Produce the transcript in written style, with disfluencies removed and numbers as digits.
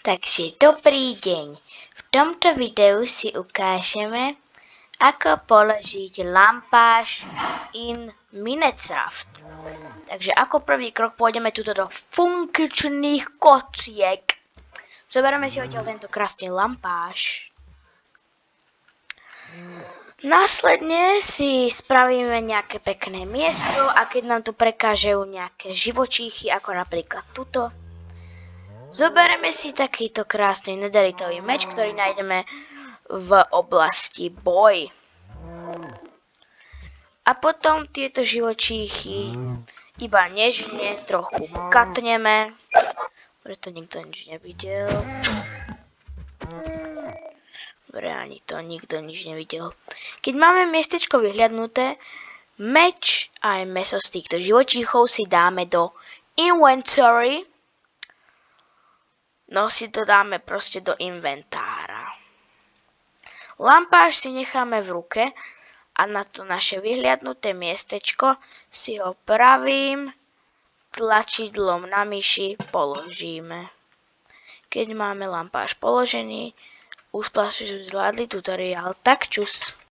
Takže dobrý deň. V tomto videu si ukážeme, ako položiť lampáž in Minecraft. Takže ako prvý krok pôjdeme tuto do funkčných kociek. Zoberieme si odtiaľ tento krásny lampáž. Následne si spravíme nejaké pekné miesto a keď nám tu prekážajú nejaké živočíchy, ako napríklad tuto, zoberieme si takýto krásny nederitový meč, ktorý nájdeme v oblasti boj. A potom tieto živočíchy iba nežne trochu katneme, preto nikto nič nevidel. Dobre, ani to nikto nič nevidel. Keď máme miestečko vyhľadnuté, meč a aj mäso z týchto živočíchov si dáme do inventory. No si to dáme proste do inventára. Lampáž si necháme v ruke a na to naše vyhliadnuté miestečko si ho pravým tlačidlom na myši položíme. Keď máme lampáž položený, už sme zvládli tutoriál, tak čus.